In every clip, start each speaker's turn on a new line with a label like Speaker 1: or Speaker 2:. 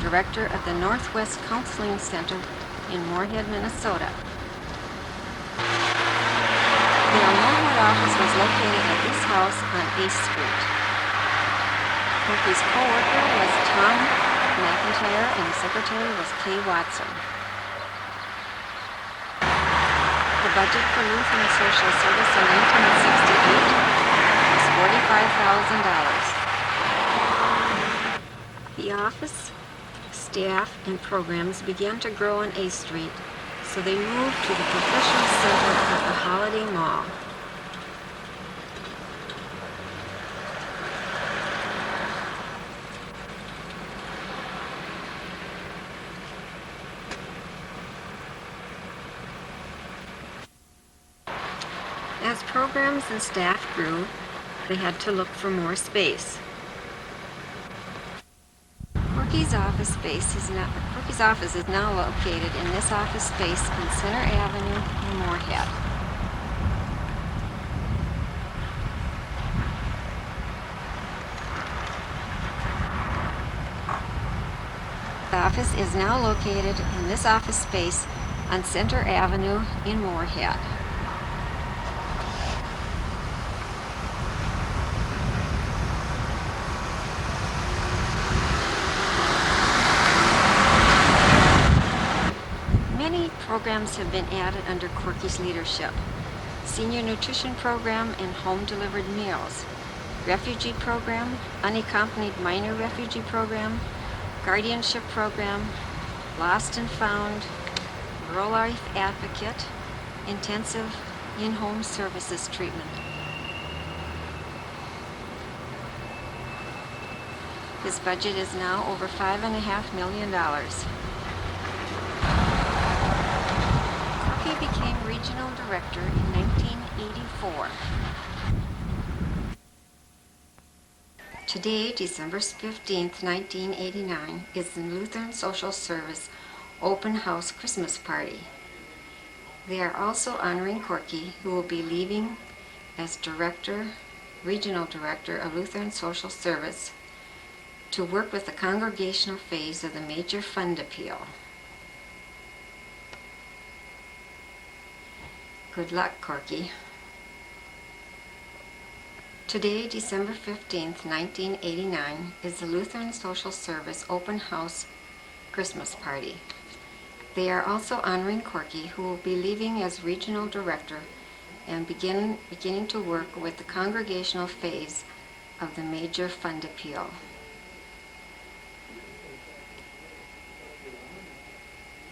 Speaker 1: director of the Northwest Counseling Center in Moorhead, Minnesota. Their Moorhead office was located at this house on 8th Street. Corky's co-worker was Tom McIntyre and the secretary was Kay Watson. The budget for Lutheran Social Service in 1968 was $45,000. The office, staff, and programs began to grow on 8th Street, so they moved to the professional center at the Holiday Mall. As programs and staff grew, they had to look for more space. Corky's office is now located in this office space on Center Avenue in Moorhead. The office is now located in this office space on Center Avenue in Moorhead. Programs have been added under Corky's leadership. Senior Nutrition Program and Home Delivered Meals, Refugee Program, Unaccompanied Minor Refugee Program, Guardianship Program, Lost and Found, Rural Life Advocate, Intensive In-Home Services Treatment. His budget is now over $5.5 million. He became regional director in 1984. Today, December 15th, 1989, is the Lutheran Social Service Open House Christmas Party. They are also honoring Corky, who will be leaving as regional director of Lutheran Social Service to work with the congregational phase of the Major Fund Appeal. Good luck, Corky. Today, December 15th, 1989, is the Lutheran Social Service Open House Christmas Party. They are also honoring Corky, who will be leaving as regional director and beginning to work with the congregational phase of the Major Fund Appeal.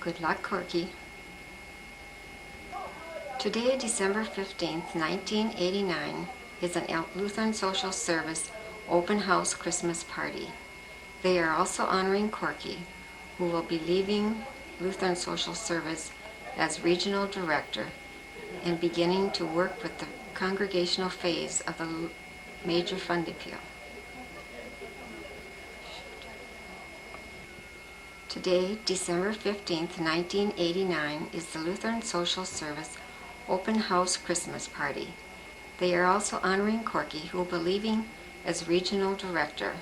Speaker 1: Good luck, Corky. Today, December 15th, 1989, is an Lutheran Social Service Open House Christmas Party. They are also honoring Corky, who will be leaving Lutheran Social Service as Regional Director and beginning to work with the congregational phase of the Major Fund Appeal. Today, December 15th, 1989, is the Lutheran Social Service Open House Christmas Party. They are also honoring Corky, who will be leaving as Regional Director.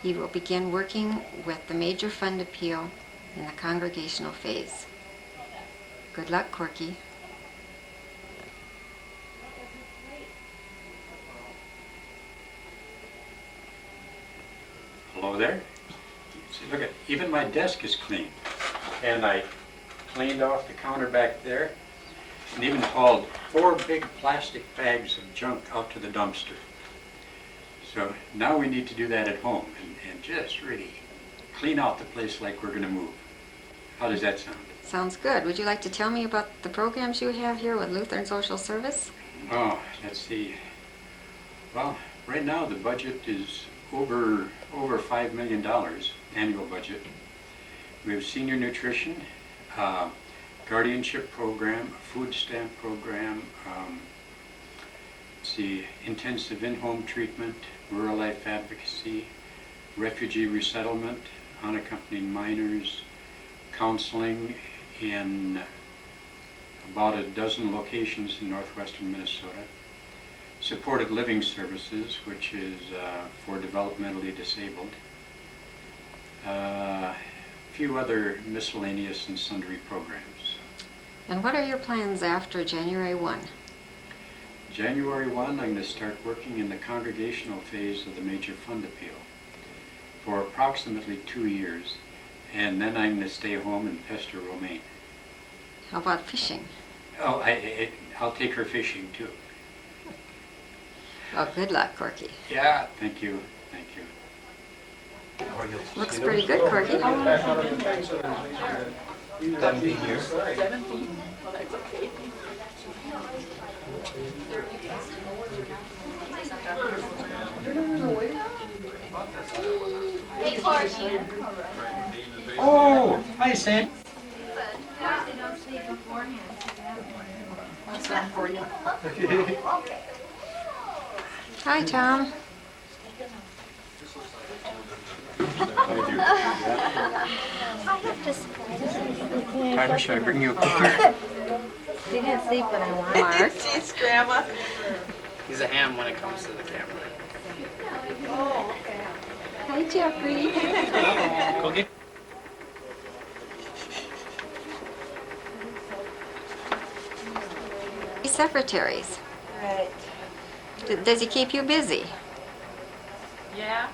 Speaker 1: He will begin working with the Major Fund Appeal in the congregational phase. Good luck, Corky.
Speaker 2: Hello there. See, look at, even my desk is clean. And I cleaned off the counter back there and even hauled 4 big plastic bags of junk out to the dumpster. So now we need to do that at home and just really clean out the place like we're going to move. How does that sound?
Speaker 1: Sounds good. Would you like to tell me about the programs you have here with Lutheran Social Service?
Speaker 2: Oh, let's see. Well, right now the budget is over $5 million, annual budget. We have senior nutrition, guardianship program, food stamp program, intensive in-home treatment, rural life advocacy, refugee resettlement, unaccompanied minors, counseling in about a dozen locations in northwestern Minnesota, supported living services, which is for developmentally disabled, a few other miscellaneous and sundry programs.
Speaker 1: And what are your plans after January 1?
Speaker 2: January 1, I'm going to start working in the congregational phase of the Major Fund Appeal for approximately 2 years, and then I'm going to stay home and pester Romaine.
Speaker 1: How about fishing?
Speaker 2: Oh, I'll take her fishing too.
Speaker 1: Well, good luck, Corky.
Speaker 2: Yeah, thank you, thank you.
Speaker 1: Looks pretty good, Corky.
Speaker 2: Oh, hi Sam.
Speaker 1: Hi, Tom.
Speaker 2: Tyler, should I bring you a cookie?
Speaker 1: You didn't sleep when I wanted. Mark.
Speaker 3: Jeez, Grandma.
Speaker 4: He's a ham when it comes to the camera.
Speaker 1: Hi, Jeffrey.
Speaker 4: Go get.
Speaker 1: Secretaries.
Speaker 3: Right.
Speaker 1: Does he keep you busy?
Speaker 3: Yeah.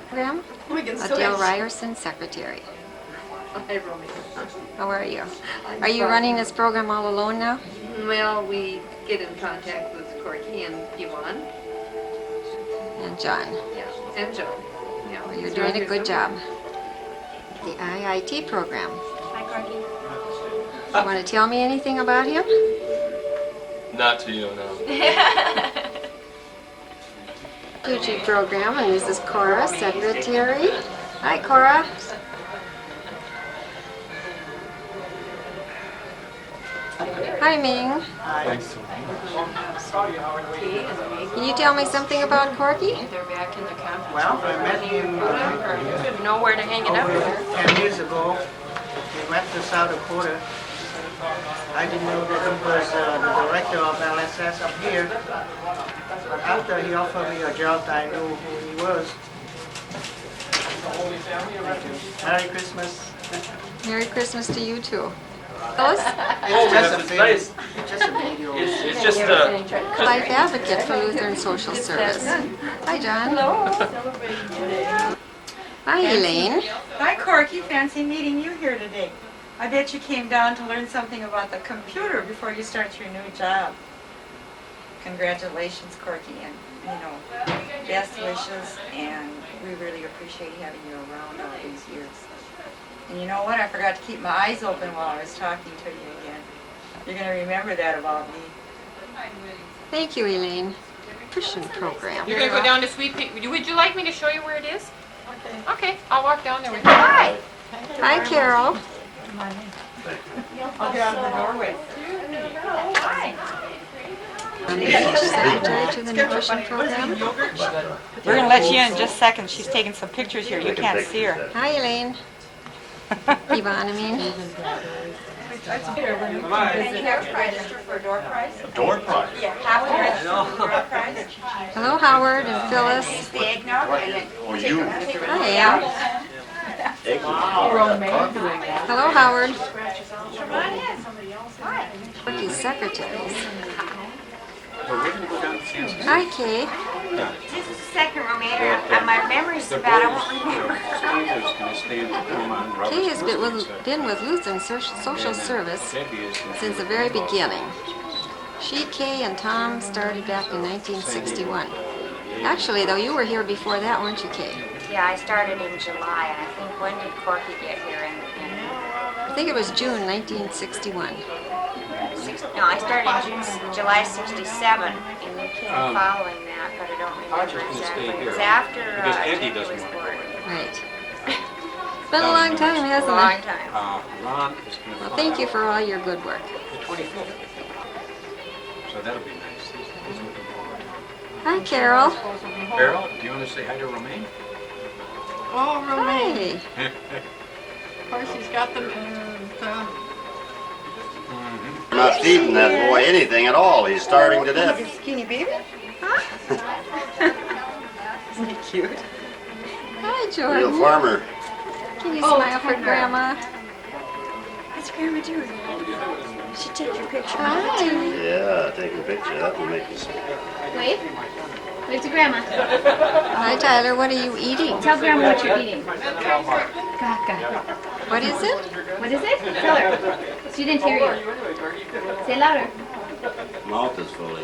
Speaker 1: Program?
Speaker 3: We can still
Speaker 1: Adele
Speaker 3: have-
Speaker 1: Ryerson, secretary.
Speaker 3: Hi, Romy.
Speaker 1: How are you? Are you running this program all alone now?
Speaker 3: Well, we get in contact with Corky and Yvonne.
Speaker 1: And John?
Speaker 3: Yeah. And Joe. Yeah.
Speaker 1: Well, you're doing a good job. The IIT program.
Speaker 3: Hi, Corky.
Speaker 1: You want to tell me anything about him?
Speaker 5: Not to you, no.
Speaker 1: Future program, and this is Cora, secretary. Hi, Cora. Hi, Ming. Can you tell me something about Corky?
Speaker 3: They're back in the conference.
Speaker 6: Well, I met him
Speaker 3: Nowhere to hang it up there.
Speaker 6: 10 years ago. We went to South Dakota. I didn't know that he was the director of LSS up here. But after he offered me a job, I knew who he was. Merry Christmas.
Speaker 1: Merry Christmas to you too. Phyllis,
Speaker 5: It's nice.
Speaker 6: Just a video.
Speaker 5: It's just
Speaker 1: Life Advocate for Lutheran Social Service. Hi, John. Hi, Elaine.
Speaker 7: Hi, Corky. Fancy meeting you here today. I bet you came down to learn something about the computer before you start your new job. Congratulations, Corky, and, best wishes, and we really appreciate having you around all these years. And you know what? I forgot to keep my eyes open while I was talking to you again. You're going to remember that about me.
Speaker 1: Thank you, Elaine. Christian program.
Speaker 8: You're gonna go down to Sweet Pea. Would you like me to show you where it is?
Speaker 7: Okay.
Speaker 8: Okay, I'll walk down there with you.
Speaker 1: Hi. Hi, Carol.
Speaker 7: I'll get out of the doorway.
Speaker 1: I'm the secretary to the nutrition program.
Speaker 7: We're going to let you in in just a second. She's taking some pictures here. You can't see her.
Speaker 1: Hi, Elaine. Yvonne, I mean.
Speaker 7: Register for a door prize?
Speaker 5: door prize.
Speaker 7: Yeah, have to register for a door prize.
Speaker 1: Hello, Howard and Phyllis.
Speaker 7: The eggnog and then take a picture.
Speaker 1: Hi, Al. Hello, Howard. Corky's secretaries.
Speaker 2: Well, we're going to go down to Kansas.
Speaker 1: Hi, Kay.
Speaker 9: Just a second, Romana. My memory's so bad, I won't remember.
Speaker 2: Steve is going to stay in Tacoma and
Speaker 1: Kay has
Speaker 2: Robertson.
Speaker 1: been with Lutheran Social Service since the very beginning. She, Kay, and Tom started back in 1961. Actually, though, you were here before that, weren't you, Kay?
Speaker 9: Yeah, I started in July, and I think when did Corky get here?
Speaker 1: I think it was June 1961.
Speaker 9: No, I started in July '67, and you came following that, but I don't
Speaker 2: I'm
Speaker 9: remember
Speaker 2: just gonna stay
Speaker 9: exactly.
Speaker 2: here,
Speaker 9: It was after
Speaker 2: because Andy
Speaker 9: Andy
Speaker 2: doesn't
Speaker 9: was
Speaker 2: want to
Speaker 9: born.
Speaker 1: Right. It's been a long time,
Speaker 9: A
Speaker 1: hasn't
Speaker 9: long
Speaker 1: it?
Speaker 9: time.
Speaker 2: Ron is going to
Speaker 1: Well, thank you for all your good work.
Speaker 2: the 25th, I think. So that'll be nice. He's looking forward.
Speaker 1: Hi, Carol.
Speaker 2: Carol, do you want to say hi to Romaine?
Speaker 7: Oh, Romaine.
Speaker 1: Hi.
Speaker 7: Of course, he's got the
Speaker 10: Not feeding that boy anything at all. He's starving to death.
Speaker 7: skinny baby. Isn't he cute?
Speaker 1: Hi,
Speaker 10: Real
Speaker 1: Jordan.
Speaker 10: farmer.
Speaker 1: Can you smile for Grandma?
Speaker 7: What's Grandma doing? She take your picture.
Speaker 1: Hi.
Speaker 10: Yeah, taking a picture. That will make me smile.
Speaker 9: Wave. Wave to Grandma.
Speaker 1: Hi, Tyler. What are you eating?
Speaker 9: Tell Grandma what you're eating. Gaga.
Speaker 1: What is it?
Speaker 9: What is it? Tell her. She didn't hear you. Say louder.
Speaker 10: Mouth is full.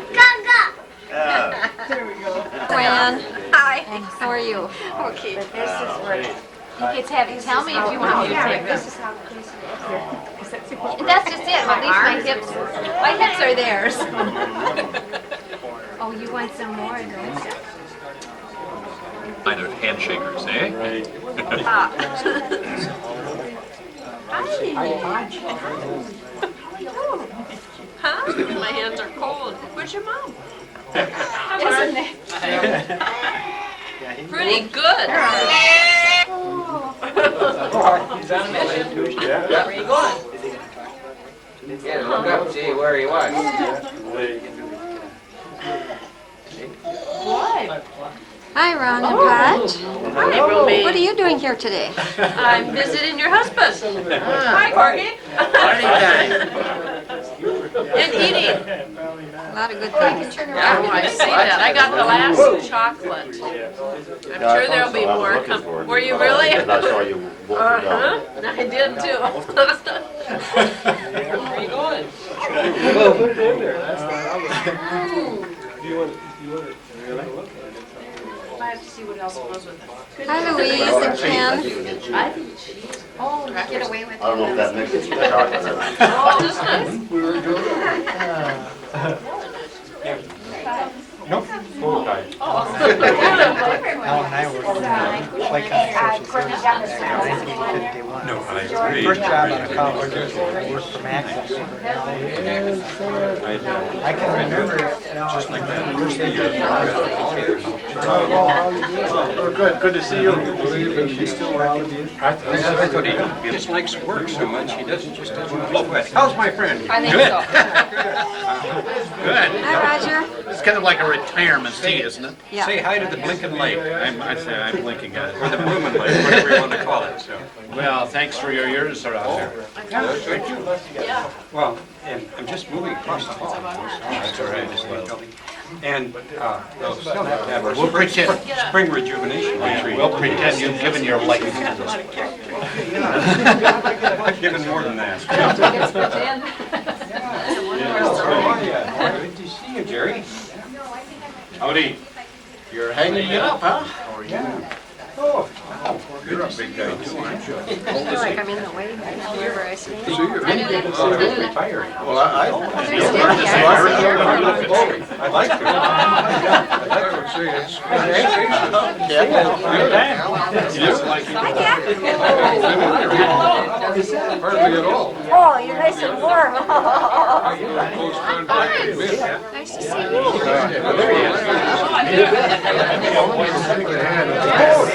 Speaker 1: Gwen.
Speaker 9: Hi.
Speaker 1: How are you?
Speaker 9: Okay. This is what you kids have. Tell me if you want me to take this.
Speaker 7: This is how Christmas.
Speaker 9: That's just it. At least my hips are theirs. Oh, you want some more?
Speaker 5: Kind of handshakers, eh?
Speaker 3: Huh? My hands are cold. Where's your mom?
Speaker 9: Isn't it?
Speaker 3: Pretty good.
Speaker 2: He's on a mission.
Speaker 3: Where are you going?
Speaker 4: Yeah, look up, see where he was.
Speaker 3: What?
Speaker 1: Hi, Ron and Pat.
Speaker 3: Hi, roommate.
Speaker 1: What are you doing here today?
Speaker 3: I'm visiting your husband. Hi, Corky.
Speaker 4: Party time.
Speaker 3: And eating.
Speaker 1: A lot of good things.
Speaker 3: Oh, I see that. I got the last chocolate. I'm sure there'll be more. Were you really?
Speaker 10: I saw you walk the dog.
Speaker 3: Uh-huh. I did too. Where are you going? I have to see what else goes with it.
Speaker 1: Hi, Louise and Ken.
Speaker 3: I think cheese. Oh,
Speaker 9: Get away with
Speaker 10: I don't know if that mixes the chocolate or not.
Speaker 3: Oh, this nice.
Speaker 2: Nope. Full time.
Speaker 3: Oh.
Speaker 6: Al and I were Clay County Social Services in 1951.
Speaker 2: No, I agree.
Speaker 6: First job out of college was work from Access. I can remember just like that. First day you good to see you. He's still working.
Speaker 2: I thought he dislikes work so much, he doesn't blow it. How's my friend?
Speaker 8: I think so.
Speaker 2: Good.
Speaker 1: Hi, Roger.
Speaker 5: It's kind of like a retirement tea, isn't it?
Speaker 1: Yeah.
Speaker 2: Say hi to the blinking light. I'm blinking at it. Or the blooming light, whatever you want to call it, so.
Speaker 5: Well, thanks for your years, sir, out there.
Speaker 2: Thank you. Well, and I'm just moving across the hall. That's all right. And they'll still have to have a
Speaker 5: We'll pretend.
Speaker 2: spring rejuvenation retreat.
Speaker 5: We'll pretend you've given your life to this.
Speaker 2: I've given more than that. Good to see you, Jerry.
Speaker 5: Howdy. You're hanging it up, huh? How are you?
Speaker 2: Oh, you're a big guy too, aren't you?
Speaker 1: I feel like I'm in the way right now. Where I stay.
Speaker 2: You're retiring.
Speaker 5: Well, I
Speaker 2: I'd like to.
Speaker 5: Hardly at all.
Speaker 7: Oh, you're nice and warm.
Speaker 1: Nice to see you.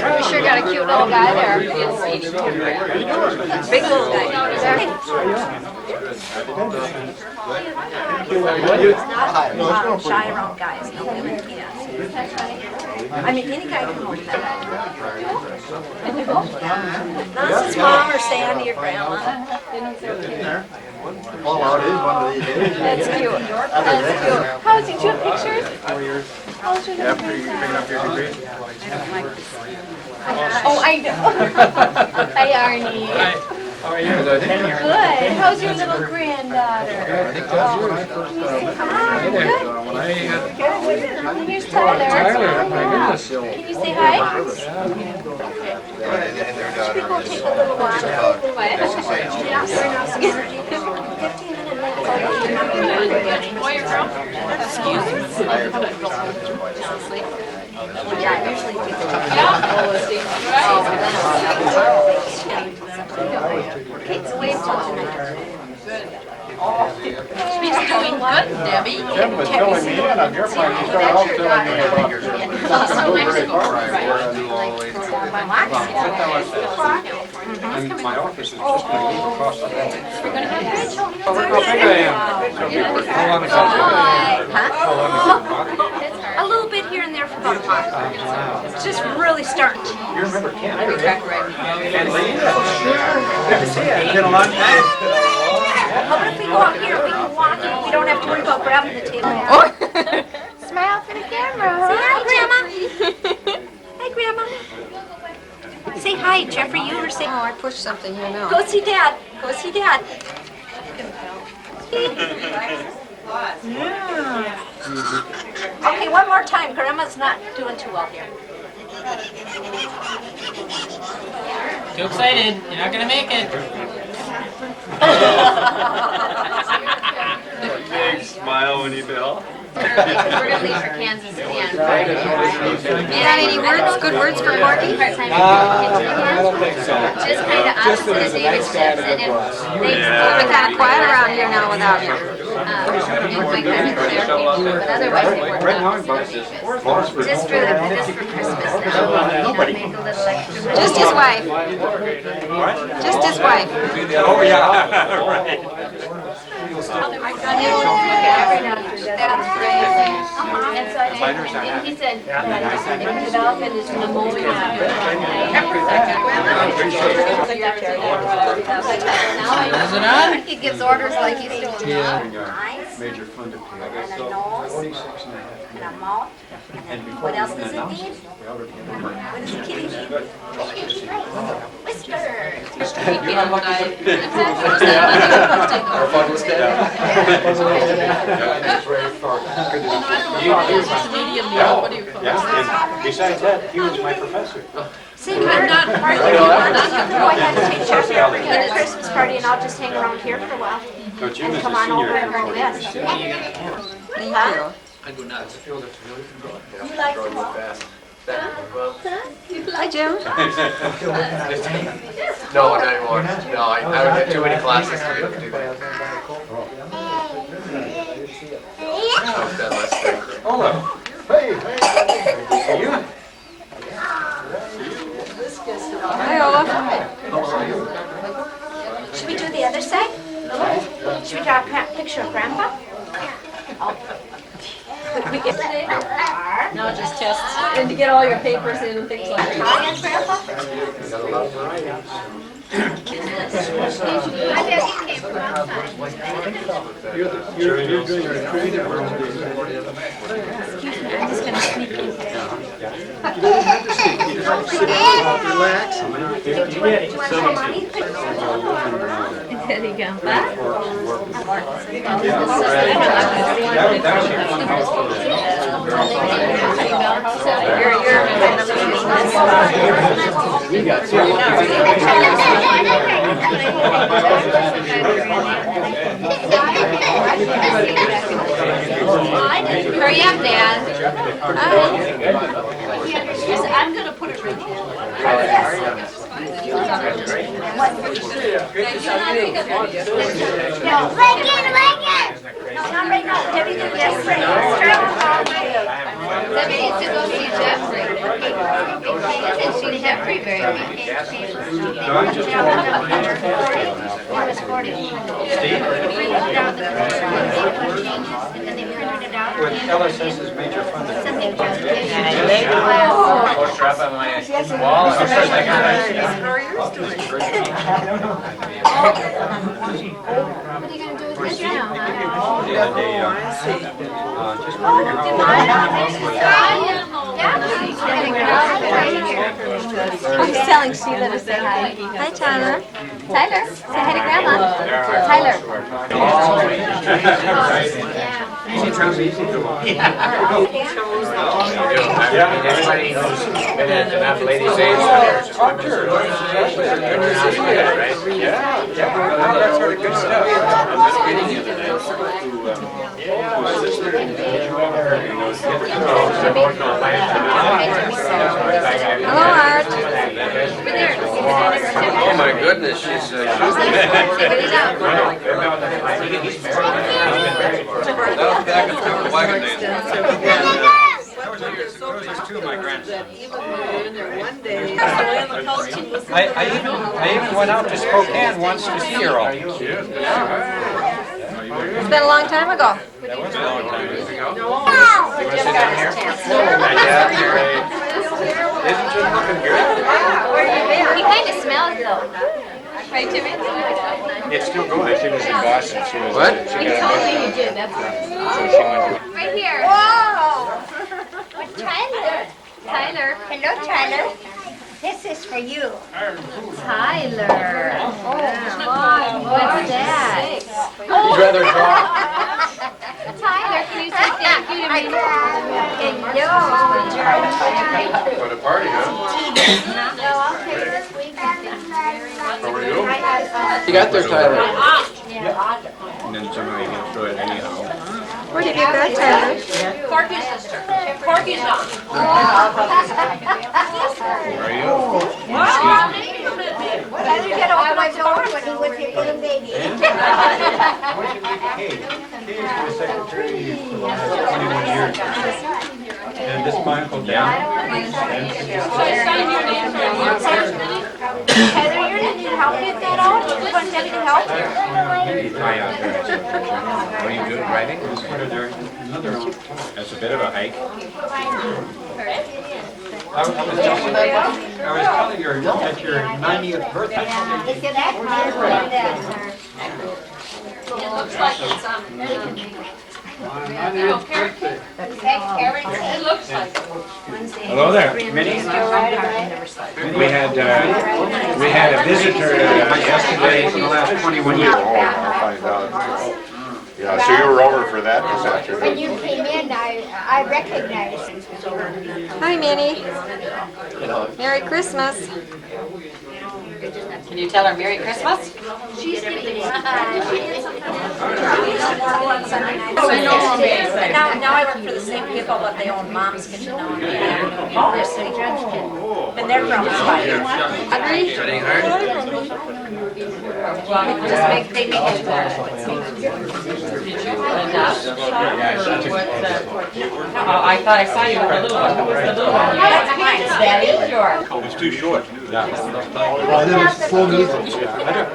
Speaker 8: We sure got a cute little guy there.
Speaker 1: Big little guy.
Speaker 7: Shy around guys, no women can't. I mean, any guy can hold that. Unless it's mom or Sandy or grandma.
Speaker 10: Fall out is one of these days.
Speaker 8: That's cute. That's cute. How's he? Do you have pictures?
Speaker 6: 4 years.
Speaker 8: How's your little
Speaker 6: After you pick up your degree.
Speaker 8: Oh, I know. Hi, Arnie.
Speaker 6: How are you? 10 years.
Speaker 8: Good. How's your little granddaughter?
Speaker 6: I think that's when I first
Speaker 8: Come on,
Speaker 6: when I
Speaker 8: Here's Tyler.
Speaker 6: Tyler, my goodness.
Speaker 8: Can you say hi?
Speaker 7: People take a little while.
Speaker 3: Where you from? Excuse me.
Speaker 7: Yeah, usually people. Okay, so wait till tonight.
Speaker 3: She's doing good, Debbie.
Speaker 6: Jim was filling me in on your part. He started off filling me in about
Speaker 2: My office is just going to move across the hall.
Speaker 6: How big I am. How long is that?
Speaker 7: A little bit here and there for
Speaker 9: about a month. It's just really starting to.
Speaker 2: You remember Ken?
Speaker 3: I'll be back right
Speaker 2: Ken Lee? Good to see you. It's been a long time.
Speaker 9: How about if we go out here, we can walk and we don't have to worry about grabbing the table.
Speaker 8: Smile for the camera.
Speaker 9: Say hi, Grandma. Hi, Grandma. Say hi, Jeffrey. You ever say,
Speaker 1: Oh, I pushed something here now.
Speaker 9: go see Dad. Go see Dad. Okay, one more time. Grandma's not doing too well here.
Speaker 11: Too excited. You're not gonna make it.
Speaker 5: Big smile when you fell.
Speaker 3: We're gonna leave for Kansas again Friday.
Speaker 1: You got any words, good words for Corky?
Speaker 5: I don't think so.
Speaker 3: Just kind of opposite of David Steps, and if they
Speaker 1: We're kind of quiet around here now without you.
Speaker 3: like but otherwise they work out. Just for Christmas now, make a little extra money.
Speaker 1: Just his wife. Just his wife.
Speaker 2: Oh, yeah, right.
Speaker 3: That's great. And so I think he said, if development is pneumonia.
Speaker 11: Is it on?
Speaker 3: He gives orders like he's still in
Speaker 9: Eyes
Speaker 2: Major fund appeal.
Speaker 9: and a nose
Speaker 2: 46 and a half.
Speaker 9: and a mouth.
Speaker 2: And before
Speaker 9: What else
Speaker 2: we
Speaker 9: does it
Speaker 2: announced
Speaker 9: need?
Speaker 2: we already had a
Speaker 9: What does the kitty need? Whiskers.
Speaker 5: Our fun was dead.
Speaker 2: Yeah, and besides that, he was my professor.
Speaker 9: See, I'm not part of you. Go ahead and take Jeff here for the Christmas party and I'll just hang around here for a while.
Speaker 2: No, Jim
Speaker 9: And
Speaker 2: is
Speaker 9: come
Speaker 2: a
Speaker 9: on over
Speaker 2: senior
Speaker 9: and bring
Speaker 2: at
Speaker 9: this.
Speaker 1: Thank you.
Speaker 11: I go nuts.
Speaker 9: You like to walk?
Speaker 1: Hi, Jim.
Speaker 5: No, not anymore. No, I would have too many classes to be able to do that. I was done last spring.
Speaker 2: Hello. Hey, hey. You?
Speaker 1: Hi, Olaf.
Speaker 9: Should we do the other side? Should we draw a picture of Grandpa? Could we get that?
Speaker 3: No, just tests. And to get all your papers in and things like that.
Speaker 9: Hi, and Grandpa?
Speaker 2: Got a lot of varieties. You're doing a creative
Speaker 9: Excuse me, I'm just gonna sneak in.
Speaker 2: You don't have to speak. You just sit down, relax.
Speaker 9: Do you want to mommy?
Speaker 3: There you go.
Speaker 2: That was your fun house for
Speaker 3: Hurry up, Dad. I'm gonna put it right there.
Speaker 9: No, not right now. Debbie did yesterday.
Speaker 3: That means to go see Jeffrey. And see Jeffrey very much.
Speaker 2: No, I'm just with LSS's major fund appeal.
Speaker 5: Or strap on my wall. I was first thinking
Speaker 8: What are you gonna do with this now?
Speaker 2: The other day, just wondering
Speaker 8: I'm just telling Sheila to say hi. Hi, Tyler. Tyler, say hi to Grandma. Tyler.
Speaker 5: everybody knows enough ladies' age.
Speaker 2: Yeah, that's sort of good stuff.
Speaker 1: Hello, Art.
Speaker 5: Oh my goodness, she's
Speaker 2: Those two of my grandsons.
Speaker 3: One day.
Speaker 2: I even went out to Spokane once to see her all.
Speaker 8: It's been a long time ago.
Speaker 5: That was a long time ago. You want to
Speaker 9: Jim
Speaker 5: sit
Speaker 9: got
Speaker 5: down
Speaker 9: his
Speaker 5: here?
Speaker 9: chance.
Speaker 5: Isn't Jim looking good?
Speaker 8: He kind of smells though. Right, Jimmy?
Speaker 5: It's still going. She was in Boston. She was.
Speaker 4: What?
Speaker 5: She got a
Speaker 8: told me
Speaker 5: book.
Speaker 8: you did, that's
Speaker 5: So she went to.
Speaker 8: Right here.
Speaker 9: Whoa! Tyler.
Speaker 8: Tyler.
Speaker 9: Hello, Tyler. This is for you.
Speaker 8: Tyler. What's that?
Speaker 4: He'd rather draw.
Speaker 8: Tyler, can you say thank you to me?
Speaker 9: Hello.
Speaker 5: For the party, huh?
Speaker 8: No, I'll take this weekend.
Speaker 5: How are you?
Speaker 4: You got there, Tyler.
Speaker 5: And then somebody can throw it anyhow.
Speaker 8: Where did you go, Tyler?
Speaker 9: Corky's sister. Corky's mom.
Speaker 5: Where are you?
Speaker 9: Tyler got to open my door when he was a little baby.
Speaker 2: Kay was secretary for the last 21 years. And this is my Uncle Dan.
Speaker 8: Tyler, you're gonna need help get that out? You want Debbie to help?
Speaker 5: Hi out there. What are you doing, writing? That's a bit of a hike.
Speaker 2: I was telling her at your 90th birthday.
Speaker 9: Look at that.
Speaker 8: It looks like it's,
Speaker 9: It looks like
Speaker 5: Hello there, Minnie. We had a visitor yesterday for the last 21 years.
Speaker 10: Yeah, so you were over for that, is that true?
Speaker 9: when you came in, I recognized you.
Speaker 1: Hi, Minnie. Merry Christmas.
Speaker 9: Can you tell her Merry Christmas? Now I work for the same people, but they own Mom's Kitchen now. They're city judge. And they're from Spire.
Speaker 1: Agree?
Speaker 9: Just make, they make it better.
Speaker 11: I thought I saw you with the little one. Who was the little one?
Speaker 9: That's mine, Daddy. Sure.
Speaker 2: It's too short. I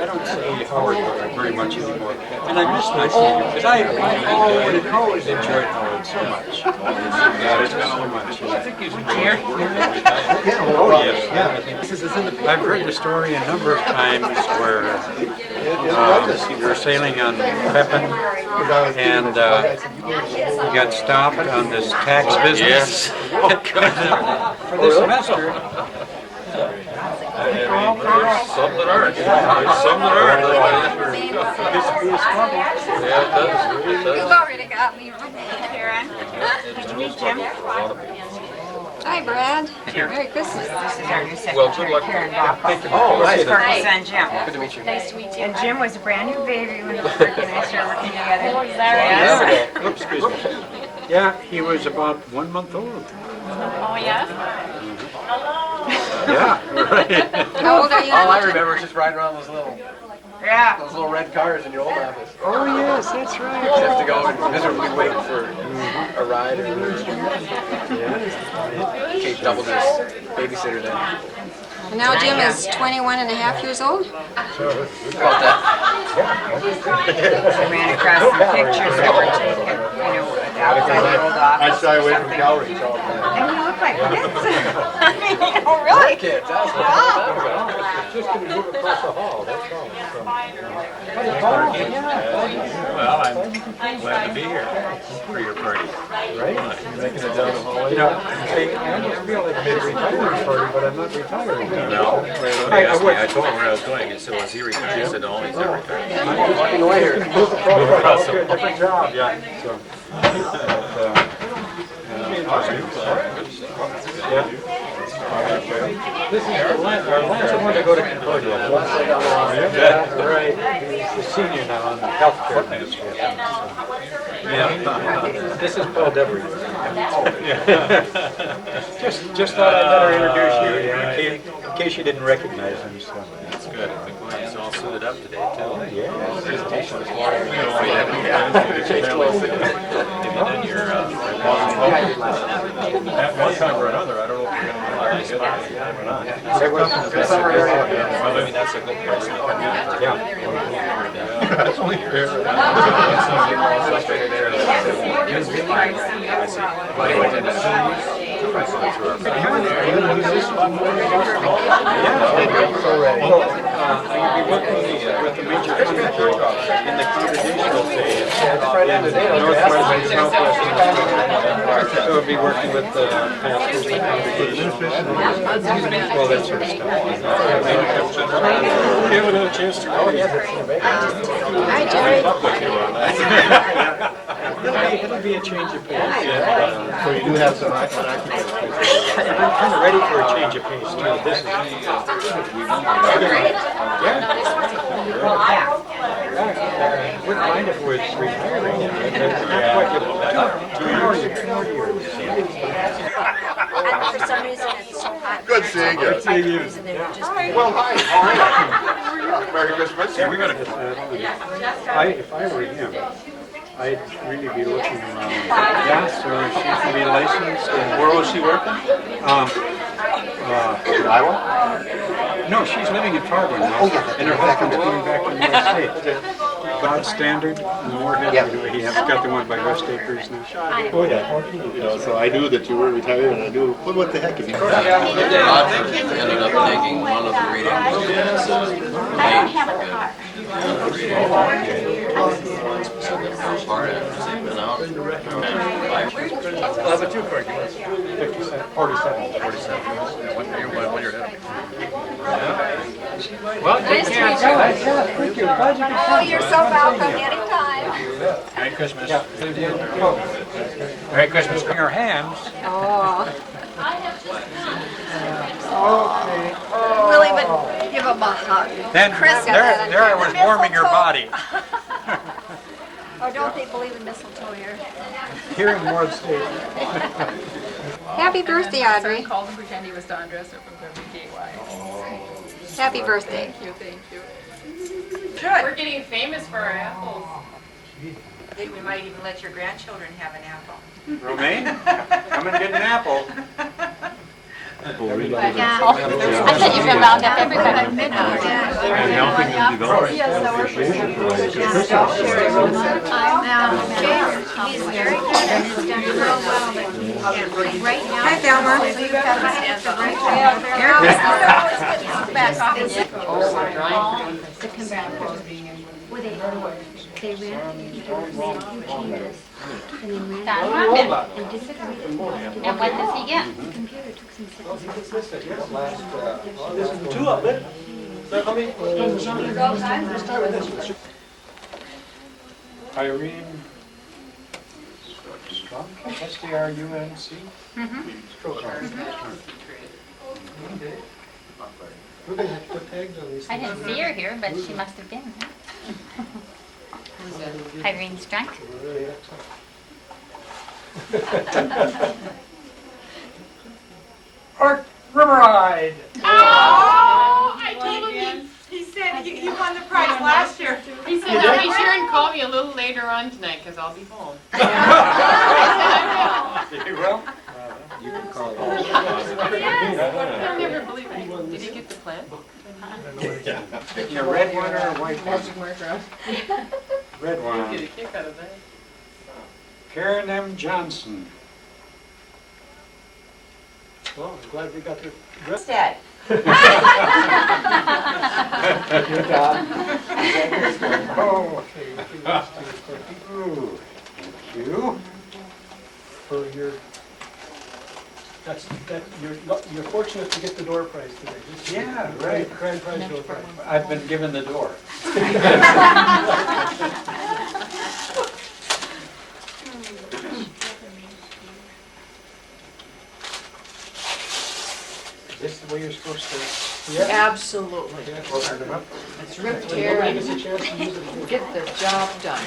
Speaker 2: don't see Howard very much anymore. And I miss my senior, because I always enjoyed Howard so much. So much. Oh, yes. I've heard the story a number of times where we were sailing on Pepin and he got stopped on this tax business. For this semester.
Speaker 5: Something earned. Something earned.
Speaker 8: You've already got me running.
Speaker 9: Karen, did you meet Jim?
Speaker 1: Hi, Brad. Merry Christmas.
Speaker 9: This is our new secretary,
Speaker 4: Well, good luck.
Speaker 9: Karen.
Speaker 4: Oh, nice.
Speaker 9: Her son, Jim.
Speaker 4: Good to meet you.
Speaker 8: Nice to meet you.
Speaker 9: And Jim was a brand new baby when Rick and I started working together.
Speaker 8: Is that right?
Speaker 9: Yes.
Speaker 2: Oops, excuse me. Yeah, he was about 1 month old.
Speaker 8: Oh, yeah?
Speaker 2: Yeah, right.
Speaker 1: How old are you?
Speaker 4: All I remember is just riding around those little
Speaker 9: Yeah.
Speaker 4: red cars in your old office.
Speaker 2: Oh, yes, that's right.
Speaker 4: You have to go and miserably wait for a ride or Kate doubled his babysitter then.
Speaker 1: And now Jim is 21 and a half years old.
Speaker 4: About that.
Speaker 9: I ran across some pictures that were taken, outside the old office.
Speaker 10: I shy away from Calvary.
Speaker 9: And you look like this. Really?
Speaker 4: Kids, that's what
Speaker 2: Just going to move across the hall, that's all.
Speaker 5: Well, I'm glad to be here for your party.
Speaker 2: Right?
Speaker 4: making it down the hallway.
Speaker 2: You know, I almost feel like I'm mid-retirement party, but I'm not retiring.
Speaker 5: No, when he asked me, I told him where I was going, and said, was he retired? He said, no, he's not retired.
Speaker 2: I'm walking away here. Move across the hall, different job, yeah. So, yeah. This is our last one to go to Concordia. Yeah, right. He's a senior now on the healthcare ministry. Yeah. This is Paul Devery. Just thought I'd better introduce you, in case you didn't recognize him. So.
Speaker 5: That's good. He's all suited up today, too.
Speaker 2: Yeah.
Speaker 4: Presentation this morning.
Speaker 5: Have you done your
Speaker 2: At one time or another, I don't know if you're going to
Speaker 5: LSS Party.
Speaker 2: Well, maybe that's a good place. Yeah.
Speaker 5: That's only fair.
Speaker 2: I'll be working with the major community in the congregational phase in northwest and southwest. So I'll be working with the pastors and congregations. Well, that sort of stuff. You haven't had a chance to read it.
Speaker 1: Hi, Jerry.
Speaker 2: It'll be a change of pace.
Speaker 5: So you do have some occupancy.
Speaker 2: And I'm kind of ready for a change of pace too. This is, wouldn't mind if we're retiring. Not quite yet. 2 more years.
Speaker 9: And for some reason, it's so hot.
Speaker 10: Good seeing you.
Speaker 9: For some reason, they would just be-
Speaker 5: Well, hi, how are you? Merry Christmas. We're gonna.
Speaker 2: If I were him, I'd really be looking around. Yeah, so she can be licensed. And where was she working?
Speaker 10: In Iowa?
Speaker 2: No, she's living in Fargo now, and her husband's going back to New York State. Bob Standard, in Moorhead, he has got the one by West Acres now.
Speaker 5: Oh, yeah. You know, so I knew that you were retired, and I knew, what the heck if you.
Speaker 12: Ended up taking one of the readings.
Speaker 8: I don't have a car.
Speaker 12: Part after they've been out.
Speaker 5: Well, how about you, Corey? 47. One year ahead.
Speaker 11: Well, take care.
Speaker 2: Thank you. Glad you could
Speaker 8: Oh, you're so welcome anytime.
Speaker 2: Merry Christmas. Merry Christmas. Bring your hams.
Speaker 8: Oh.
Speaker 6: We'll even give him a hug.
Speaker 2: Then there I was warming your body.
Speaker 8: Or don't they believe in mistletoe here?
Speaker 2: Here in Ward State.
Speaker 1: Happy birthday, Audrey.
Speaker 7: Called and pretend he was to undress her from WKY.
Speaker 1: Happy birthday.
Speaker 7: Thank you.
Speaker 9: We're getting famous for our apples. I think we might even let your grandchildren have an apple.
Speaker 2: Romaine, come and get an apple.
Speaker 8: Yeah. I thought you were going to round up everybody.
Speaker 5: And helping them develop.
Speaker 8: He's very good and has done real well, but right now.
Speaker 1: Hi, Thelma.
Speaker 8: They ran, made a few changes, and then ran. And disagreed. And what does he get? The computer took some
Speaker 5: Two of it.
Speaker 2: Irene Strunk, S-T-R-U-N-C?
Speaker 8: I didn't see her here, but she must have been. Irene Strunk.
Speaker 2: Art Riveride.
Speaker 9: Oh, I told him he said he won the prize last year.
Speaker 11: He said, "I'll be sure and call me a little later on tonight, because I'll be home."
Speaker 2: You will? You can call it.
Speaker 11: I'll never believe it. Did he get the plan?
Speaker 2: Taking a red one or a white one? Red
Speaker 11: Get
Speaker 2: one.
Speaker 11: a kick out of that.
Speaker 2: Karen M. Johnson. Well, I'm glad we got the.
Speaker 9: Instead.
Speaker 2: Good job. Oh, okay. Ooh, thank you. For your, you're fortunate to get the door prize today. Yeah, right. Grand prize door prize. I've been given the door. Is this the way you're supposed to? Yeah.
Speaker 7: Absolutely.
Speaker 2: It's
Speaker 7: ripped here and get the job done.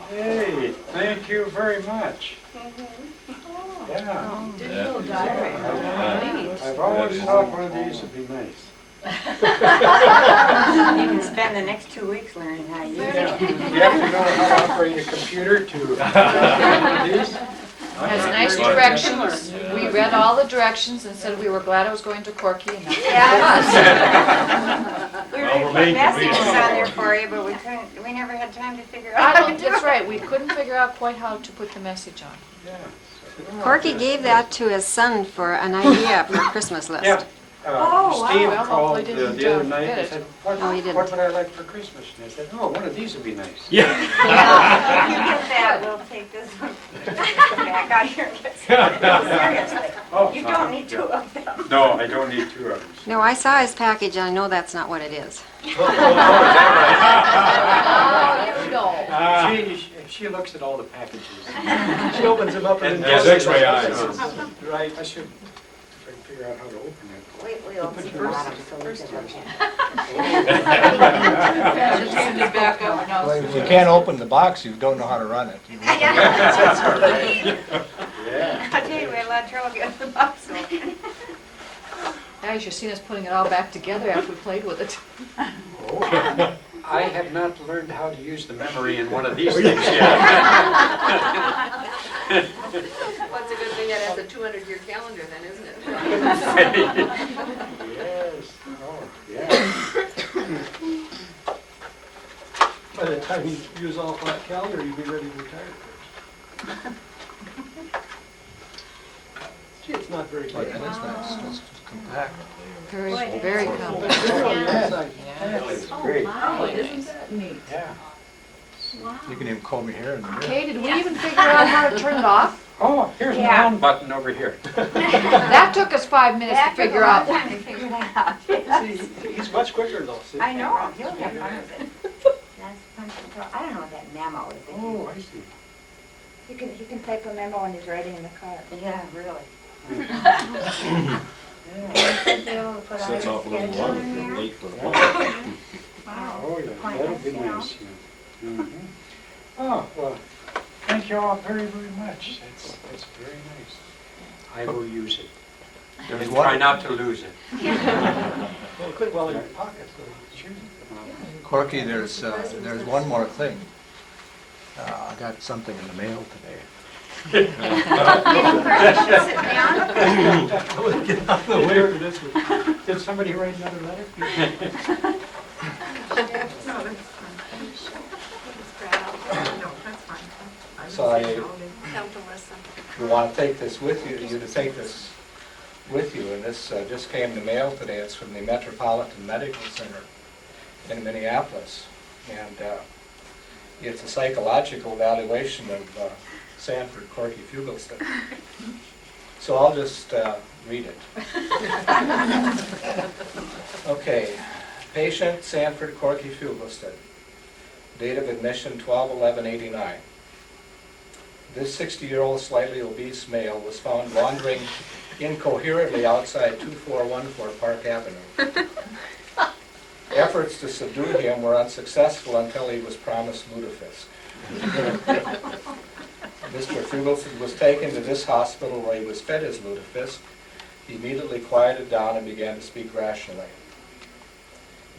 Speaker 2: Hey, thank you very much. Yeah.
Speaker 7: Digital diary.
Speaker 2: I've always thought one of these would be nice.
Speaker 7: You can spend the next 2 weeks learning how to use it.
Speaker 2: You have to know how to operate a computer to these.
Speaker 13: Has nice directions. We read all the directions and said we were glad I was going to Corky and that's
Speaker 7: We
Speaker 5: Well,
Speaker 7: were
Speaker 5: we're making
Speaker 7: messages
Speaker 5: reading.
Speaker 7: on there for you, but we never had time to figure out
Speaker 13: I
Speaker 7: how to
Speaker 13: don't,
Speaker 7: do it.
Speaker 13: that's right, we couldn't figure out quite how to put the message on.
Speaker 1: Corky gave that to his son for an idea for a Christmas list.
Speaker 2: Yeah.
Speaker 7: Oh, wow.
Speaker 2: Steve
Speaker 13: Well,
Speaker 2: called
Speaker 13: hopefully
Speaker 2: the
Speaker 13: didn't,
Speaker 2: other night
Speaker 13: get
Speaker 2: and
Speaker 13: it.
Speaker 2: said,
Speaker 1: No, he didn't.
Speaker 2: what would I like for Christmas? And I said, oh, one of these would be nice.
Speaker 5: Yeah.
Speaker 7: If you get that, we'll take this one back out here and get some. Seriously,
Speaker 2: Oh,
Speaker 7: you don't need 2 of them.
Speaker 2: No, I don't need 2 of them.
Speaker 1: No, I saw his package, and I know that's not what it is.
Speaker 13: Oh, you know.
Speaker 2: She looks at all the packages.
Speaker 6: She opens them up and
Speaker 2: And
Speaker 6: then
Speaker 5: has X-ray eyes.
Speaker 2: Right, I should figure out how to open it.
Speaker 7: We open the bottom so we can look at
Speaker 13: Just hand it back up now.
Speaker 6: Well, if you can't open the box, you don't know how to run it.
Speaker 7: it.
Speaker 2: Yeah.
Speaker 7: I tell you, we had a lot of trouble getting the box open.
Speaker 13: Yeah, you should have seen us putting it all back together after we played with it.
Speaker 2: I have not learned how to use the memory in one of these things yet.
Speaker 8: What's a good thing that has a 200-year calendar then, isn't it?
Speaker 2: Yes, oh, yeah.
Speaker 6: By the time you use all that calendar, you'll be ready to retire. Gee, it's not very big.
Speaker 13: Very,
Speaker 7: Boy,
Speaker 13: very
Speaker 7: that's
Speaker 13: compact.
Speaker 2: It's great.
Speaker 8: Wow, isn't that neat?
Speaker 2: Yeah.
Speaker 6: You can even comb your hair in the mirror.
Speaker 13: Okay, did we even figure out how to turn it off?
Speaker 2: Oh, here's an on button over here.
Speaker 13: That took us 5 minutes to
Speaker 7: That took a
Speaker 13: figure
Speaker 7: long
Speaker 13: out.
Speaker 7: time to figure that out.
Speaker 6: He's much quicker though. See?
Speaker 7: I know, he'll have fun with it. That's punch control. I don't know what that memo is.
Speaker 2: Oh, I see.
Speaker 7: He can type a memo when he's writing in the car. Yeah, really.
Speaker 5: Sets off a little water if you're late for the ball.
Speaker 7: Wow.
Speaker 2: Oh, yeah, that'll be nice, yeah. Mhm. Oh, well, thank you all very, very much. That's very nice. I will use it.
Speaker 6: There's
Speaker 2: And
Speaker 6: one-
Speaker 2: try not to lose it.
Speaker 6: Well, it could well in your pocket.
Speaker 2: Sure.
Speaker 6: Corky, there's one more thing. I got something in the mail today.
Speaker 7: Sit down.
Speaker 6: I would get out of the way for this one.
Speaker 2: Did somebody write another letter?
Speaker 6: So we want to take this with you, to take this with you, and this just came in the mail today. It's from the Metropolitan Medical Center in Minneapolis, and it's a psychological evaluation of Sanford Corky Fugelston. So I'll just read it. Okay, patient Sanford Corky Fugelston, date of admission 12/11/89. This 60-year-old slightly obese male was found wandering incoherently outside 2414 Park Avenue. Efforts to subdue him were unsuccessful until he was promised lutefisk. Mr. Fugelston was taken to this hospital where he was fed his lutefisk. He immediately quieted down and began to speak rationally.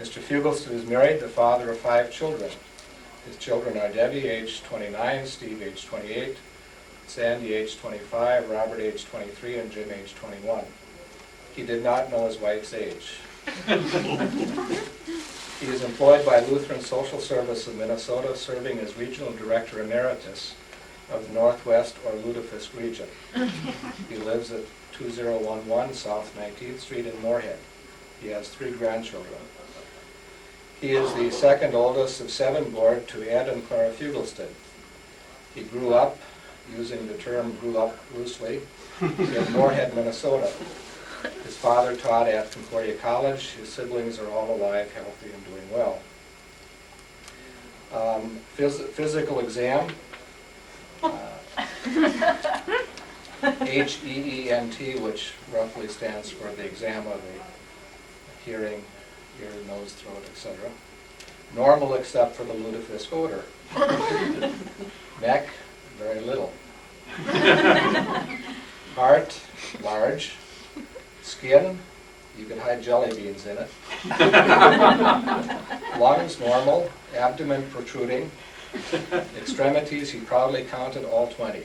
Speaker 6: Mr. Fugelston is married, the father of 5 children. His children are Debbie, age 29, Steve, age 28, Sandy, age 25, Robert, age 23, and Jim, age 21. He did not know his wife's age. He is employed by Lutheran Social Service of Minnesota, serving as Regional Director Emeritus of the Northwest or Lutefisk region. He lives at 2011 South 19th Street in Moorhead. He has 3 grandchildren. He is the second oldest of 7 born to Ed and Clara Fugelston. He grew up, using the term grew up loosely, in Moorhead, Minnesota. His father taught at Concordia College. His siblings are all alive, healthy, and doing well. Physical exam, HEENT, which roughly stands for the exam of the hearing, ear, nose, throat, etc. Normal except for the lutefisk odor. Neck, very little. Heart, large. Skin, you could hide jelly beans in it.
Speaker 14: Lungs normal, abdomen protruding. Extremities, he proudly counted all 20.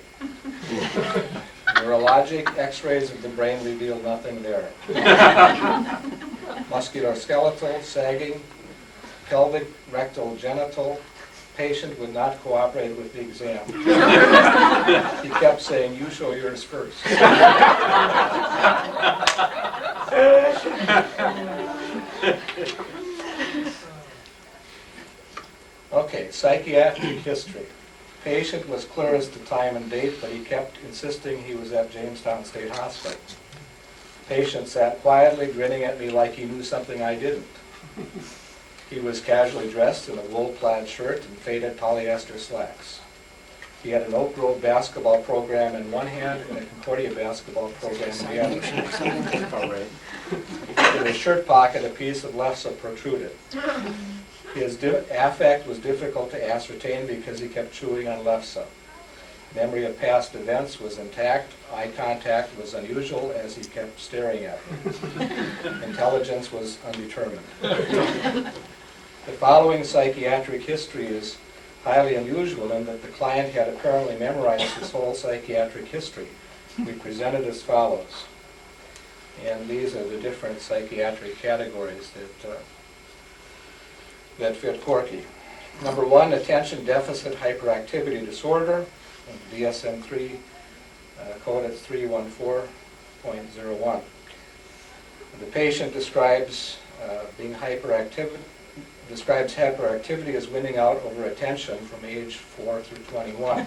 Speaker 14: Neurologic x-rays of the brain revealed nothing there. Musculoskeletal, sagging, pelvic, rectal, genital. Patient would not cooperate with the exam. He kept saying, "You show yours first." Okay, psychiatric history. Patient was clear as to time and date, but he kept insisting he was at Jamestown State Hospital. Patient sat quietly, grinning at me like he knew something I didn't. He was casually dressed in a wool plaid shirt and faded polyester slacks. He had an Oak Grove basketball program in one hand and a Concordia basketball program in the other. In his shirt pocket, a piece of lefse protruded. His affect was difficult to ascertain because he kept chewing on lefse. Memory of past events was intact. Eye contact was unusual as he kept staring at me. Intelligence was undetermined. The following psychiatric history is highly unusual in that the client had apparently memorized his whole psychiatric history. We presented as follows. And these are the different psychiatric categories that fit Corky. Number 1, attention deficit hyperactivity disorder, DSM-3, code at 314.01. The patient describes hyperactivity as winning out over attention from age 4 through 21.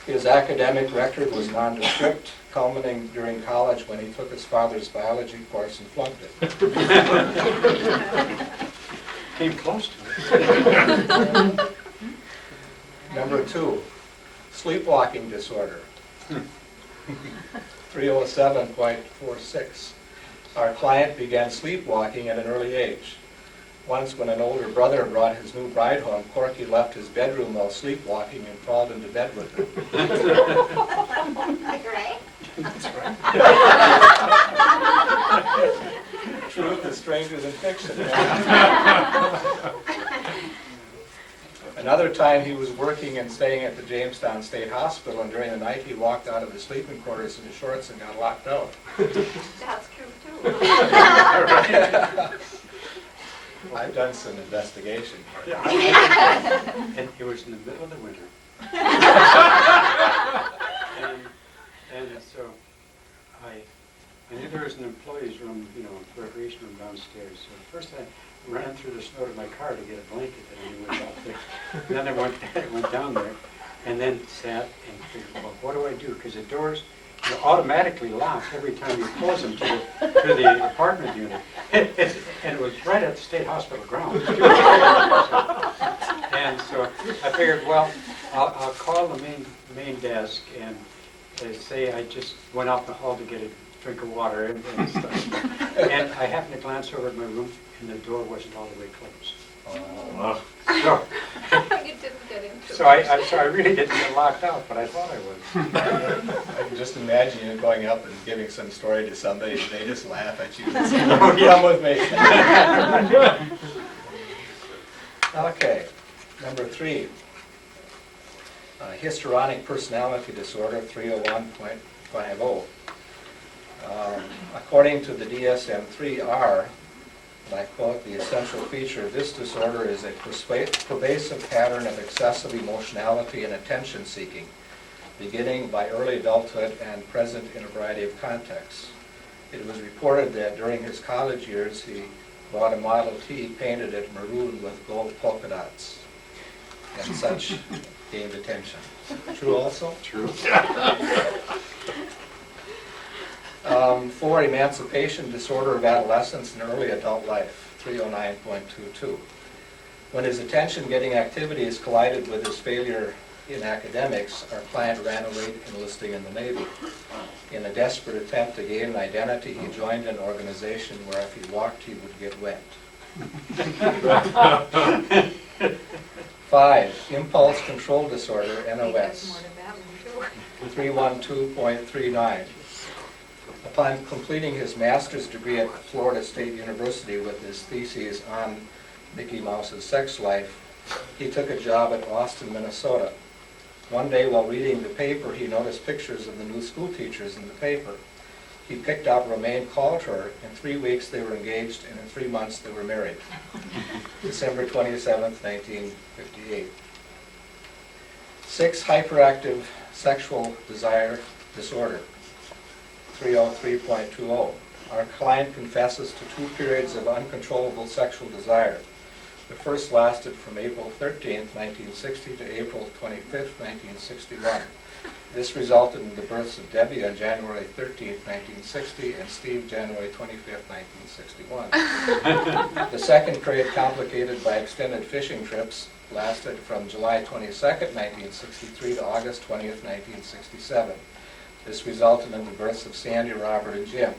Speaker 14: His academic record was nondescript, culminating during college when he took his father's biology course and flunked it.
Speaker 2: Came close to it.
Speaker 14: Number 2, sleepwalking disorder. 307.46. Our client began sleepwalking at an early age. Once when an older brother brought his new bride home, Corky left his bedroom while sleepwalking and crawled into bed with her.
Speaker 9: Right?
Speaker 14: That's right. Truth is stranger than fiction. Another time he was working and staying at the Jamestown State Hospital, and during the night he walked out of his sleeping quarters in his shorts and got locked out.
Speaker 9: That's true too.
Speaker 14: I've done some investigation.
Speaker 2: And it was in the middle of the winter. and so I knew there was an employee's room, recreation room downstairs. So first I ran through the snow to my car to get a blanket and I went out there. And then I went down there and then sat and figured, well, what do I do? Because the doors automatically lock every time you close them to the apartment unit. And it was right at the state hospital grounds. And so I figured, well, I'll call the main desk and say I just went out in the hall to get a drink of water and stuff. And I happened to glance over at my room and the door wasn't all the way closed.
Speaker 14: Oh.
Speaker 9: You didn't get into
Speaker 2: So I really didn't get locked out, but I thought I was.
Speaker 14: I can just imagine you going up and giving some story to somebody and they just laugh at you and say, "Oh, come with me." Okay, number 3. Histrionic personality disorder, 301.50. According to the DSM-3R, and I quote, the essential feature of this disorder is a pervasive pattern of excessive emotionality and attention seeking, beginning by early adulthood and present in a variety of contexts. It was reported that during his college years he bought a Model T, painted it maroon with gold polka dots, and such gained attention. True also?
Speaker 2: True.
Speaker 14: 4, emancipation disorder of adolescence and early adult life, 309.22. When his attention-getting activities collided with his failure in academics, our client ran away enlisting in the Navy. In a desperate attempt to gain an identity, he joined an organization where if he walked, he would get wet. 5, impulse control disorder, NOS, 312.39. Upon completing his master's degree at Florida State University with his thesis on Mickey Mouse's sex life, he took a job at Austin, Minnesota. One day while reading the paper, he noticed pictures of the new school teachers in the paper. He picked out Romaine Coulter. In 3 weeks they were engaged, and in 3 months they were married. December 27th, 1958. 6, hyperactive sexual desire disorder. 303.20. Our client confesses to 2 periods of uncontrollable sexual desire. The first lasted from April 13th, 1960 to April 25th, 1961. This resulted in the births of Debbie on January 13th, 1960, and Steve January 25th, 1961. The second period, complicated by extended fishing trips, lasted from July 22nd, 1963 to August 20th, 1967. This resulted in the births of Sandy, Robert, and Jim.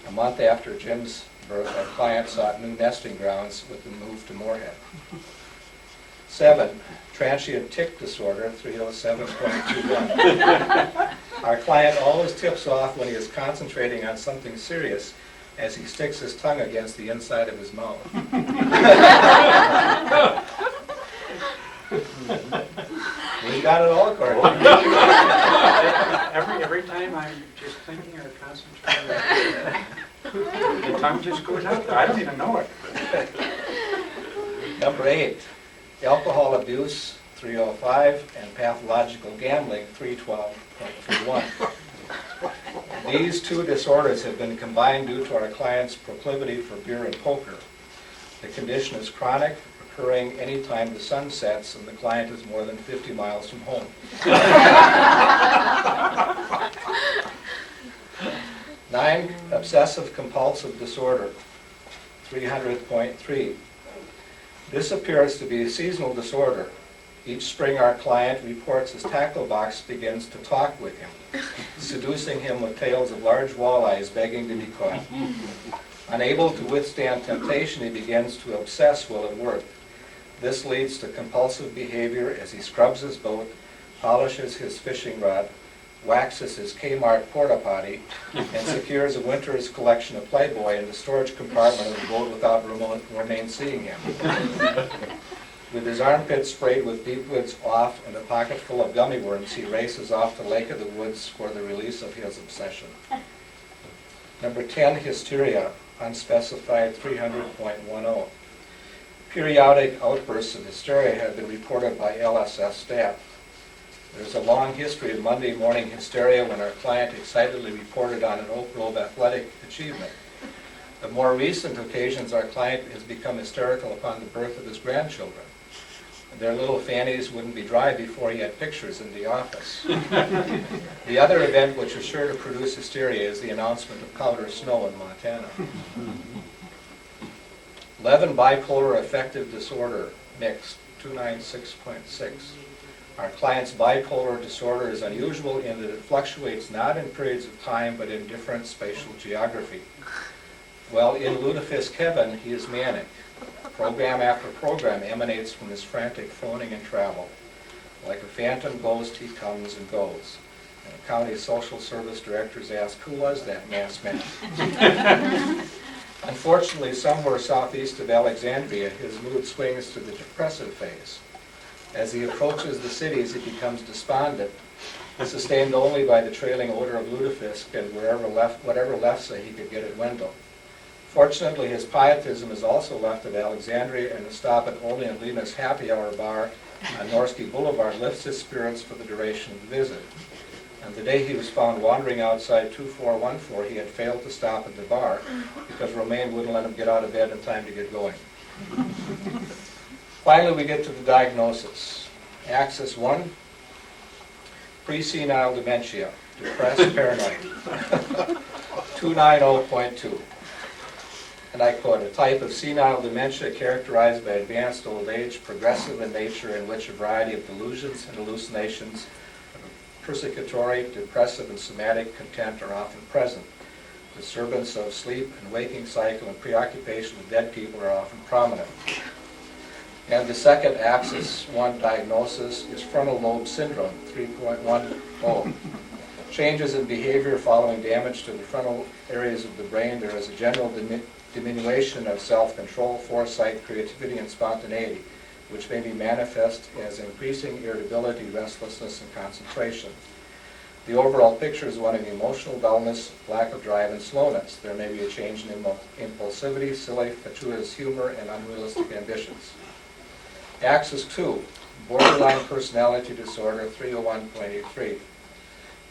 Speaker 14: A month after Jim's birth, our client sought new nesting grounds with the move to Moorhead. 7, transient tic disorder, 307.21. Our client always tips off when he is concentrating on something serious as he sticks his tongue against the inside of his mouth. We got it all, Cory.
Speaker 2: Every time I'm just thinking or concentrating, the tongue just goes out there. I don't even know it.
Speaker 14: Number 8, alcohol abuse, 305, and pathological gambling, 312.31. These 2 disorders have been combined due to our client's proclivity for beer and poker. The condition is chronic, occurring anytime the sun sets and the client is more than 50 miles from home. 9, obsessive compulsive disorder, 300.3. This appears to be a seasonal disorder. Each spring our client reports his tackle box begins to talk with him, seducing him with tales of large walleyes begging to be caught. Unable to withstand temptation, he begins to obsess while at work. This leads to compulsive behavior as he scrubs his boat, polishes his fishing rod, waxes his Kmart porta potty, and secures a winter's collection of Playboy in the storage compartment of the boat without Romaine seeing him. With his armpits sprayed with deep woods off and a pocket full of gummy worms, he races off to Lake of the Woods for the release of his obsession. Number 10, hysteria, unspecified, 300.10. Periodic outbursts of hysteria have been reported by LSS staff. There's a long history of Monday morning hysteria when our client excitedly reported on an Oak Grove athletic achievement. The more recent occasions, our client has become hysterical upon the birth of his grandchildren. Their little fannies wouldn't be dry before he had pictures in the office. The other event which is sure to produce hysteria is the announcement of powder snow in Montana. 11, bipolar affective disorder, mixed, 296.6. Our client's bipolar disorder is unusual in that it fluctuates not in periods of time but in different spatial geography. Well, in Lutefisk heaven, he is manic. Program after program emanates from his frantic phoning and travel. Like a phantom ghost, he comes and goes. And the county social service directors ask, who was that masked man? Unfortunately, somewhere southeast of Alexandria, his mood swings to the depressive phase. As he approaches the cities, he becomes despondent, sustained only by the trailing odor of lutefisk and whatever lefse he could get at Wendell. Fortunately, his pietism is also left at Alexandria, and a stop at Ole and Lena's Happy Hour bar on Norsky Boulevard lifts his spirits for the duration of the visit. And the day he was found wandering outside 2414, he had failed to stop at the bar because Romaine wouldn't let him get out of bed in time to get going. Finally, we get to the diagnosis. Axis 1, presenile dementia, depressed, paranoid. 290.2. And I quote, a type of senile dementia characterized by advanced old age, progressive in nature, in which a variety of delusions and hallucinations of persecutory, depressive, and somatic content are often present. Disturbance of sleep and waking cycle and preoccupation with dead people are often prominent. And the second axis 1 diagnosis is frontal lobe syndrome, 3.10. Changes in behavior following damage to the frontal areas of the brain. There is a general diminution of self-control, foresight, creativity, and spontaneity, which may be manifest as increasing irritability, restlessness, and concentration. The overall picture is one of emotional dullness, lack of drive, and slowness. There may be a change in impulsivity, silly, fatuous humor, and unrealistic ambitions. Axis 2, borderline personality disorder, 301.83.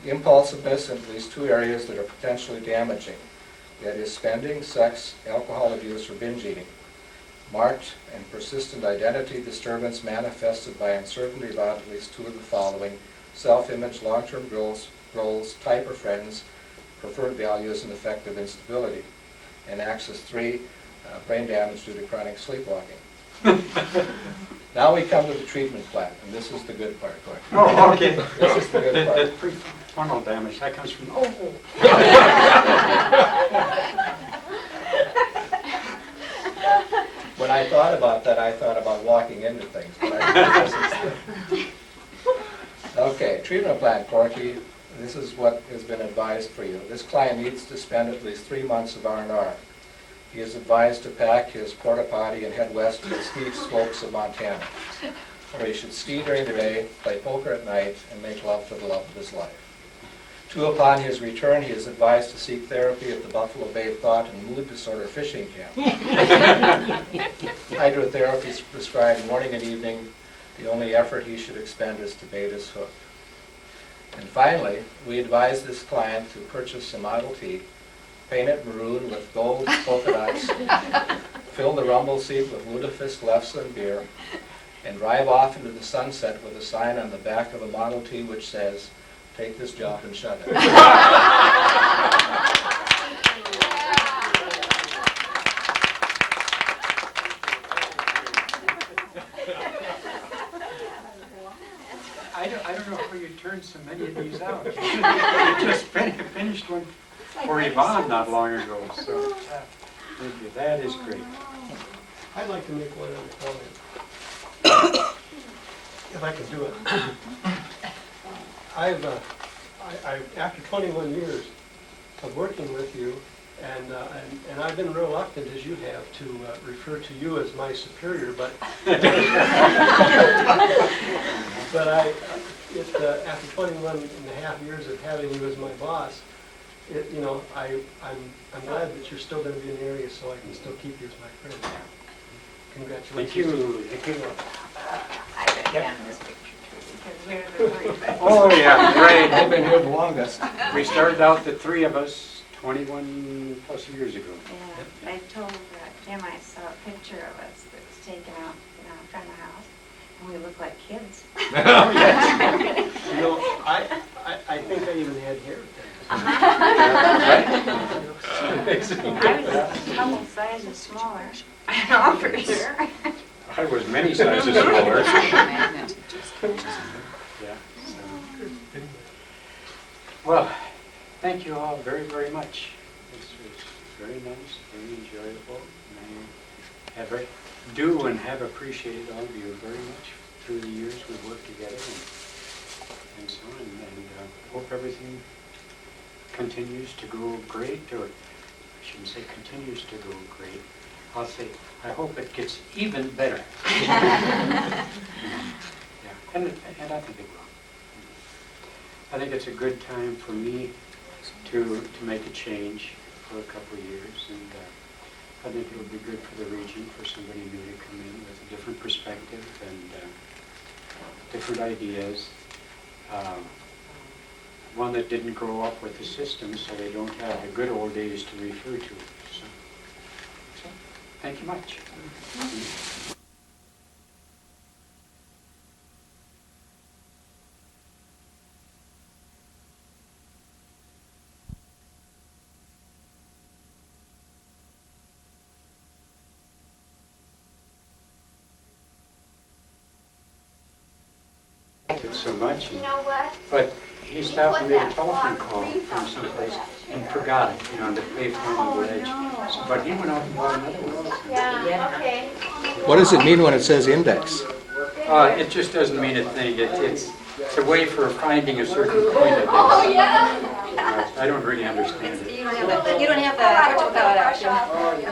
Speaker 14: Impulsiveness in at least two areas that are potentially damaging. That is spending, sex, alcohol abuse, or binge eating. Marked and persistent identity disturbance manifested by uncertainty about at least two of the following: self-image, long-term goals, type of friends, preferred values, and affective instability. And Axis 3, brain damage due to chronic sleepwalking. Now we come to the treatment plan, and this is the good part.
Speaker 2: Oh, okay.
Speaker 14: This is the good part.
Speaker 2: The prefrontal damage, that comes from,
Speaker 14: When I thought about that, I thought about walking into things. But I okay, treatment plan, Corky. This is what has been advised for you. This client needs to spend at least 3 months of R&R. He is advised to pack his porta potty and head west to the ski slopes of Montana, where he should ski during the day, play poker at night, and make love to the love of his life. 2, upon his return, he is advised to seek therapy at the Buffalo Bay Thought and Mood Disorder Fishing Camp. Hydrotherapy is prescribed morning and evening. The only effort he should expend is to bait his hook. And finally, we advise this client to purchase a Model T, paint it maroon with gold polka dots, fill the rumble seat with lutefisk, lefse, and beer, and drive off into the sunset with a sign on the back of a Model T which says, "Take this job and shut it."
Speaker 2: I don't know how you turned so many of these out. You just finished one for Yvonne not long ago, so thank you. That is great.
Speaker 15: I'd like to make one other comment, if I can do it. I've after 21 years of working with you, and I've been reluctant, as you have, to refer to you as my superior, but but after 21 and a half years of having you as my boss, I'm glad that you're still going to be in the area, so I can still keep you as my friend. Congratulations.
Speaker 2: Thank you. Thank you.
Speaker 7: I bet you on this picture too, because we're the three.
Speaker 2: Oh, yeah, great.
Speaker 14: I've been here the longest.
Speaker 2: We started out, the three of us, 21 plus years ago.
Speaker 7: Yeah, I told Jim I saw a picture of us that was taken out in front of the house, and we look like kids.
Speaker 15: Oh, yes. I think I even had hair then.
Speaker 7: I was a couple sizes smaller. I know for sure.
Speaker 2: I was many sizes smaller. Yeah. So. Well, thank you all very, very much. This was very nice, very enjoyable. And I have appreciated all of you very much through the years we've worked together and so on. And hope everything continues to go great, or I shouldn't say continues to go great. I'll say, I hope it gets even better. Yeah, and I think it will. I think it's a good time for me to make a change for a couple of years, and I think it'll be good for the region for somebody new to come in with a different perspective and different ideas. One that didn't grow up with the system, so they don't have the good old days to refer to. So thank you much. Thank you so much.
Speaker 8: You know what?
Speaker 2: But he stopped and made a telephone call from someplace and forgot it, on the payphone on the edge. So, but he went out and bought another one.
Speaker 8: Yeah, okay.
Speaker 14: What does it mean when it says index?
Speaker 2: It just doesn't mean a thing. It's It's a way for finding a certain point of
Speaker 9: Oh,
Speaker 2: this.
Speaker 9: yeah.
Speaker 2: I don't really understand it.
Speaker 9: You don't have the, what you call it,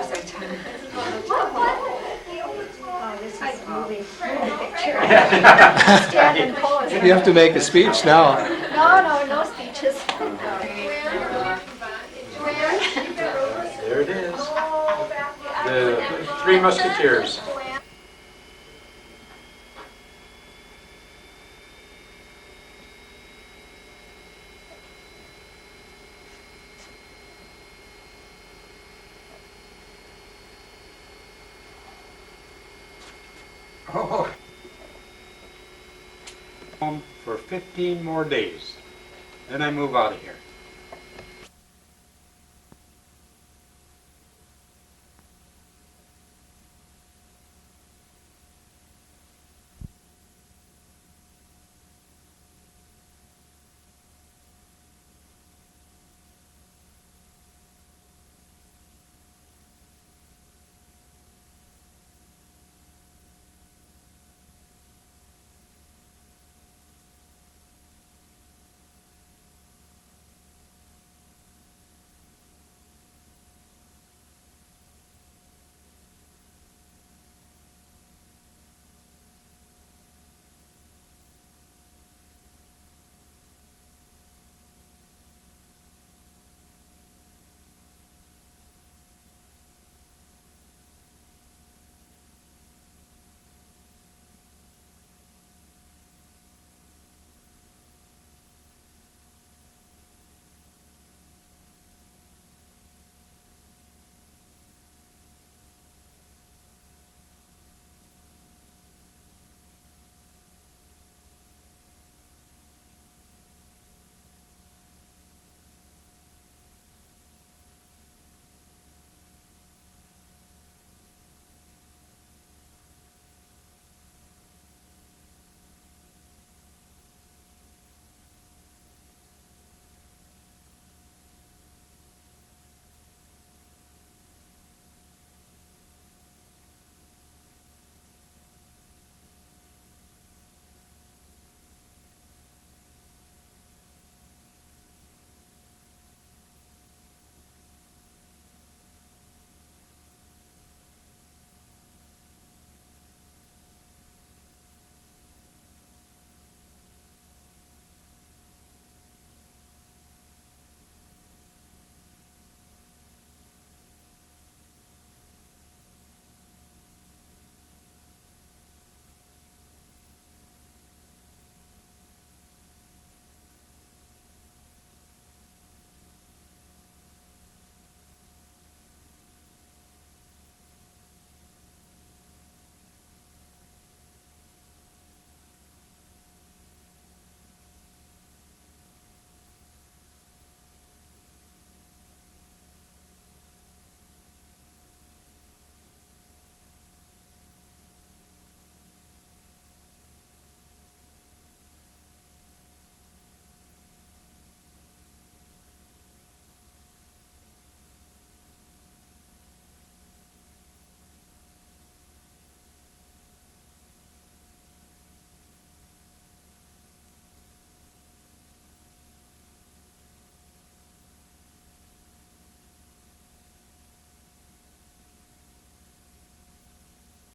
Speaker 8: This is moving picture.
Speaker 15: You have to make a speech now.
Speaker 8: No speeches.
Speaker 2: There it is. The Three Musketeers. Oh. Home for 15 more days. Then I move out of here.